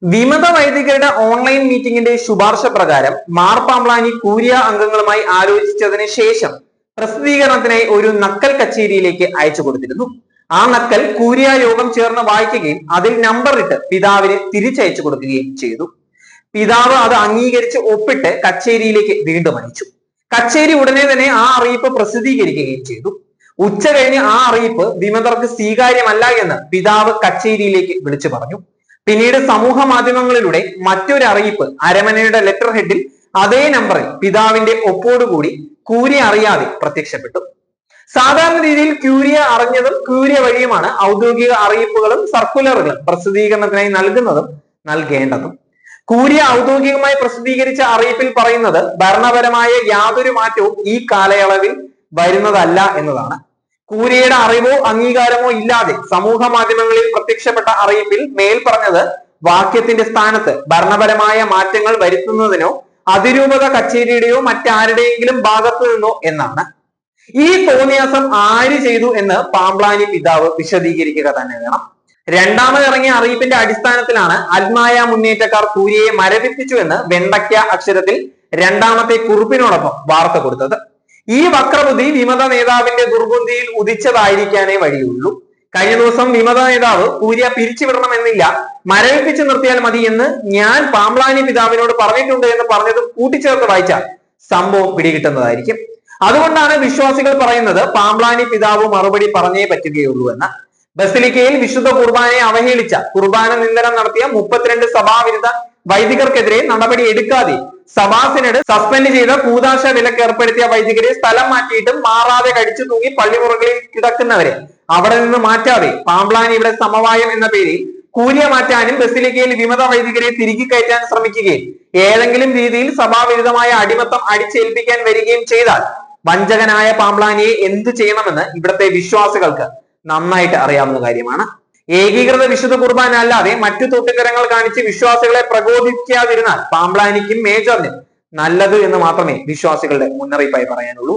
വിമത വൈദികരുടെ ഓൺലൈൻ മീറ്റിംഗിന്റെ ശുപാർശ പ്രകാരം മാർ പാംബ്ലാനി കൂരിയ അംഗങ്ങളുമായി ആലോചിച്ചതിന് ശേഷം പ്രസിദ്ധീകരണത്തിനായി ഒരു നക്കൽ കച്ചേരിയിലേക്ക് അയച്ചു കൊടുത്തിരുന്നു. ആ നക്കൽ കൂരിയ യോഗം ചേർന്ന് വായിക്കുകയും അതിൽ നമ്പർ ഇട്ട് പിതാവിന് തിരിച്ചയച്ചു കൊടുക്കുകയും ചെയ്തു. പിതാവ് അത് അംഗീകരിച്ച് ഒപ്പിട്ട് കച്ചേരിയിലേക്ക് വീണ്ടും അയച്ചു. കച്ചേരി ഉടനെ തന്നെ ആ അറിയിപ്പ് പ്രസിദ്ധീകരിക്കുകയും ചെയ്തു. ഉച്ച കഴിഞ്ഞ് ആ അറിയിപ്പ് വിമതർക്ക് സ്വീകാര്യമല്ല എന്ന് പിതാവ് കച്ചേരിയിലേക്ക് വിളിച്ചു പറഞ്ഞു. പിന്നീട് സമൂഹ മാധ്യമങ്ങളിലൂടെ മറ്റൊരു അറിയിപ്പ് അരമനയുടെ ലെറ്റർ ഹെഡിൽ അതേ നമ്പറിൽ പിതാവിന്റെ ഒപ്പോടുകൂടി ക്യൂരിയ അറിയാതെ പ്രത്യക്ഷപ്പെട്ടു. സാധാരണ രീതിയിൽ ക്യൂരിയ അറിഞ്ഞതും ക്യൂരിയ വഴിയുമാണ് ഔദ്യോഗിക അറിയിപ്പുകളും സർക്കുലറുകളും പ്രസിദ്ധീകരണത്തിനായി നൽകുന്നതും നൽകേണ്ടതും. ക്യൂരിയ ഔദ്യോഗികമായി പ്രസിദ്ധീകരിച്ച അറിയിപ്പിൽ പറയുന്നത് ഭരണപരമായ യാതൊരു മാറ്റവും ഈ കാലയളവിൽ വരുന്നതല്ല എന്നതാണ്. ക്യൂരിയയുടെ അറിവോ അംഗീകാരമോ ഇല്ലാതെ സമൂഹ മാധ്യമങ്ങളിൽ പ്രത്യക്ഷപ്പെട്ട അറിയിപ്പിൽ മേൽ പറഞ്ഞത് വാക്യത്തിന്റെ സ്ഥാനത്ത് ഭരണപരമായ മാറ്റങ്ങൾ വരുത്തുന്നതിനോ അതിരൂപത കച്ചേരിയുടെയോ മറ്റാരുടെയെങ്കിലും ഭാഗത്തു നിന്നോ എന്നാണ്. ഈ തോന്നിയാസം ആര് ചെയ്തു എന്ന് പാംബ്ലാനി പിതാവ് വിശദീകരിക്കുക തന്നെ വേണം. രണ്ടാമത് ഇറങ്ങിയ അറിയിപ്പിന്റെ അടിസ്ഥാനത്തിലാണ് അൽമായ മുന്നേറ്റക്കാർ ക്യൂരിയയെ മരവിപ്പിച്ചു എന്ന് വെണ്ടയ്ക്ക അക്ഷരത്തിൽ രണ്ടാമത്തെ കുറിപ്പിനോടൊപ്പം വാർത്ത കൊടുത്തത്. ഈ വക്രബുദ്ധി വിമത നേതാവിന്റെ ദുർബുദ്ധിയിൽ ഉദിച്ചതായിരിക്കാനേ വഴിയുള്ളൂ. കഴിഞ്ഞ ദിവസം വിമത നേതാവ് ക്യൂരിയ പിരിച്ചുവിടണമെന്നില്ല, മരവിപ്പിച്ചു നിർത്തിയാൽ മതി എന്ന് ഞാൻ പാംബ്ലാനി പിതാവിനോട് പറഞ്ഞിട്ടുണ്ട് എന്ന് പറഞ്ഞതും കൂട്ടിച്ചേർത്ത് വായിച്ചാൽ സംഭവം പിടികിട്ടുന്നതായിരിക്കും. അതുകൊണ്ടാണ് വിശ്വാസികൾ പറയുന്നത് പാംബ്ലാനി പിതാവ് മറുപടി പറഞ്ഞേ പറ്റുകയുള്ളൂ എന്ന്. ബസിലിക്കയിൽ വിശുദ്ധ കുർബാനയെ അവഹേളിച്ച, കുർബാന നിന്ദനം നടത്തിയ 32 സഭാവിരുദ്ധ വൈദികർക്കെതിരെ നടപടി എടുക്കാതെ സഭാ സിനഡ് സസ്പെൻഡ് ചെയ്ത കൂദാശ വിലക്ക് ഏർപ്പെടുത്തിയ വൈദികരെ സ്ഥലം മാറ്റിയിട്ടും മാറാതെ കടിച്ചു തൂങ്ങി പള്ളിമുറകളിൽ കിടക്കുന്നവരെ അവിടെ നിന്ന് മാറ്റാതെ പാംബ്ലാനി ഇവിടെ സമവായം എന്ന പേരിൽ ക്യൂരിയ മാറ്റാനും ബസിലിക്കയിൽ വിമത വൈദികരെ തിരികെ കയറ്റാൻ ശ്രമിക്കുകയും ഏതെങ്കിലും രീതിയിൽ സഭാവിരുദ്ധമായ അടിമത്തം അടിച്ചേൽപ്പിക്കാൻ വരികയും ചെയ്താൽ വഞ്ചകനായ പാംബ്ലാനിയെ എന്തു ചെയ്യണമെന്ന് ഇവിടുത്തെ വിശ്വാസികൾക്ക് നന്നായിട്ട് അറിയാവുന്ന കാര്യമാണ്. ഏകീകൃത വിശുദ്ധ കുർബാന അല്ലാതെ മറ്റു തൊട്ടുകരങ്ങൾ കാണിച്ച് വിശ്വാസികളെ പ്രകോപിക്കാതിരുന്നാൽ പാംബ്ലാനിക്കും മേജറിനും നല്ലത് എന്ന് മാത്രമേ വിശ്വാസികളുടെ മുന്നറിയിപ്പായി പറയാനുള്ളൂ.